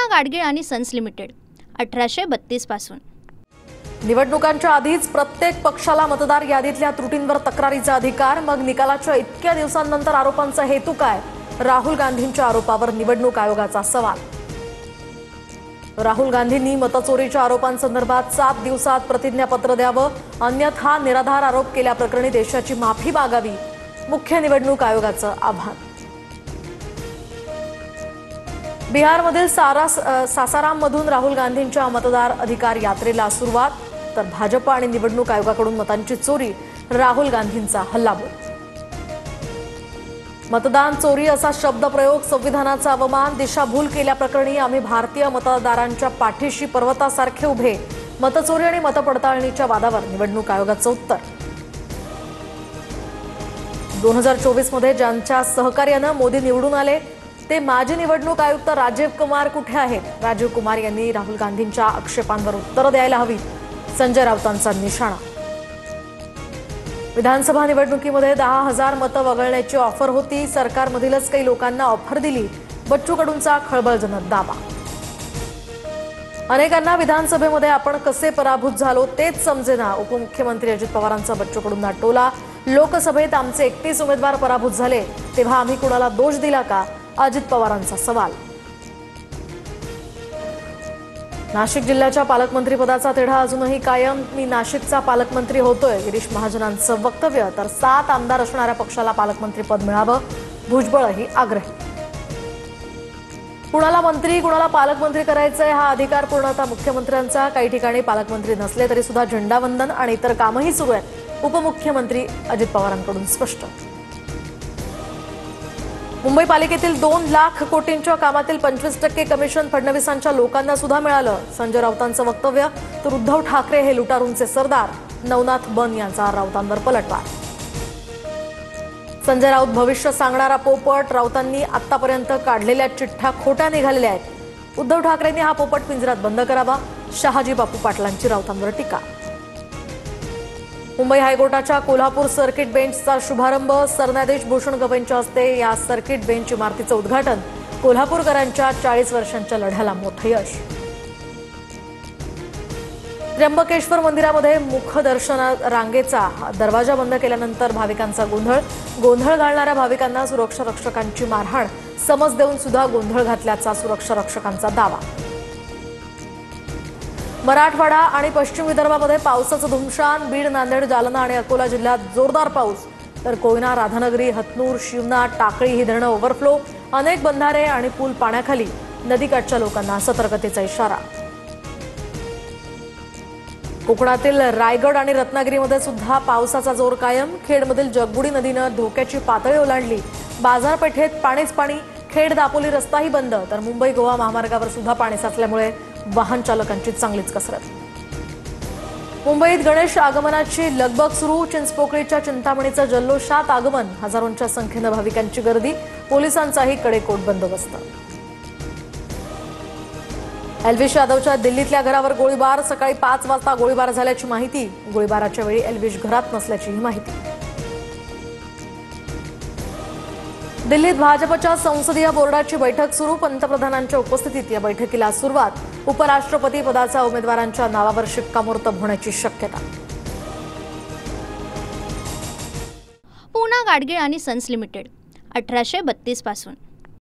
पूना गाडगीळ आणि sons limited 1832 पासून। निवडणुकांच्या आधीच प्रत्येक पक्षाला मतदार यादीतल्या त्रुटींवर तक्रारीचा अधिकार, मग निकालाच्या इतक्या दिवसांनंतर आरोपांचा हेतू काय? राहुल गांधींच्या आरोपावर निवडणूक आयोगाचा सवाल। राहुल गांधींनी मतचोरीच्या आरोपांसंदर्भात 7 दिवसात प्रतिज्ञापत्र द्यावं, अन्यथा निराधार आरोप केल्याप्रकरणी देशाची माफी मागावी, मुख्य निवडणूक आयोगाचं आवाहन। बिहारमधील सासाराममधून राहुल गांधींच्या मतदार अधिकार यात्रेला सुरुवात, तर भाजप आणि निवडणूक आयोगाकडून मतांची चोरी, राहुल गांधींचा हल्लाबोल। मतदान चोरी असा शब्दप्रयोग संविधानाचा अवमान, दिशाभूल केल्याप्रकरणी आम्ही भारतीय मतदारांच्या पाठीशी पर्वतासारखे उभे, मतचोरी आणि मतपडताळणीच्या वादावर निवडणूक आयोगाचं उत्तर। 2024 मध्ये ज्यांच्या सहकार्यानं मोदी निवडून आले ते माजी निवडणूक आयुक्त राजीव कुमार कुठे आहेत? राजीव कुमार यांनी राहुल गांधींच्या आक्षेपांवर उत्तर द्यायला हवी, संजय राऊतांचा निशाणा। विधानसभा निवडणुकीमध्ये 10,000 मतं वगळण्याची ऑफर होती, सरकारमधीलच काही लोकांना ऑफर दिली, बच्चू कडूंचा खळबळजनक दावा। अनेकांना विधानसभेमध्ये आपण कसे पराभूत झालो तेच समजेना, उपमुख्यमंत्री अजित पवारांचा बच्चू कडूंना टोला। लोकसभेत आमचे 31 उमेदवार पराभूत झाले तेव्हा आम्ही कुणाला दोष दिला का? अजित पवारांचा सवाल। नाशिक जिल्ह्याच्या पालकमंत्रीपदाचा तिढा अजूनही कायम, मी नाशिकचा पालकमंत्री होतोय, गिरीश महाजनांचं वक्तव्य। तर 7 आमदार असणाऱ्या पक्षाला पालकमंत्रीपद मिळावं, भुजबळही आग्रही। कुणाला मंत्री कुणाला पालकमंत्री करायचंय हा अधिकार पूर्णतः मुख्यमंत्र्यांचा, काही ठिकाणी पालकमंत्री नसले तरी सुद्धा झेंडावंदन आणि इतर कामही सुरू आहेत, उपमुख्यमंत्री अजित पवारांकडून स्पष्ट। मुंबई पालिकेतील 2 लाख कोटींच्या कामातील 25% कमिशन फडणवीसांच्या लोकांना सुद्धा मिळालं, संजय राऊतांचं वक्तव्य। तर उद्धव ठाकरे हे लुटारूंचे सरदार, नवनाथ बन यांचा राऊतांवर पलटवार। संजय राऊत भविष्य सांगणारा पोपट, राऊतांनी आतापर्यंत काढलेल्या चिठ्ठ्या खोट्या निघालेल्या आहेत, उद्धव ठाकरेंनी हा पोपट पिंजऱ्यात बंद करावा, शहाजी बापू पाटलांची राऊतांवर टीका। मुंबई हायकोर्टाच्या कोल्हापूर सर्किट बेंचचा शुभारंभ, सरन्यायाधीश भूषण गवईंच्या हस्ते या सर्किट बेंच इमारतीचं उद्घाटन, कोल्हापूरकरांच्या 40 वर्षांच्या लढ्याला मोठं यश। त्र्यंबकेश्वर मंदिरामध्ये मुखदर्शन रांगेचा दरवाजा बंद केल्यानंतर भाविकांचा गोंधळ घालणाऱ्या भाविकांना सुरक्षा रक्षकांची मारहाण, समज देऊन सुद्धा गोंधळ घातल्याचा सुरक्षा रक्षकांचा दावा। मराठवाडा आणि पश्चिम विदर्भामध्ये पावसाचं धुमशान, बीड, नांदेड, जालना आणि अकोला जिल्ह्यात जोरदार पाऊस, तर कोयना, राधानगरी, हतनूर, शिवना, टाकळी ही धरणं ओव्हरफ्लो, अनेक बंधारे आणि पूल पाण्याखाली, नदीकाठच्या लोकांना सतर्कतेचा इशारा। कोकणातील रायगड आणि रत्नागिरीमध्ये सुद्धा पावसाचा जोर कायम, खेडमधील जगबुडी नदीनं धोक्याची पातळी ओलांडली, बाजारपेठेत पाणीच पाणी, खेड दापोली रस्ताही बंद, तर मुंबई गोवा महामार्गावर सुद्धा पाणी साचल्यामुळे वाहन चालकांची चांगलीच कसरत। मुंबईत गणेश आगमनाची लगबग सुरू, चिंचपोकळीच्या चिंतामणीचं जल्लोषात आगमन, हजारोंच्या संख्येनं भाविकांची गर्दी, पोलिसांचाही कडेकोट बंदोबस्त। एल्विश यादवच्या दिल्लीतल्या घरावर गोळीबार, सकाळी 5 वाजता गोळीबार झाल्याची माहिती, गोळीबाराच्या वेळी एल्विश घरात नसल्याचीही माहिती। दिल्लीत भाजपच्या संसदीय बोर्डाची बैठक सुरू, पंतप्रधानांच्या उपस्थितीत या बैठकीला सुरुवात, उपराष्ट्रपती पदाच्या उमेदवारांच्या नावावर शिक्कामोर्तब होण्याची शक्यता। पूना गाडगीळ आणि सन्स लिमिटेड 1832 पासून।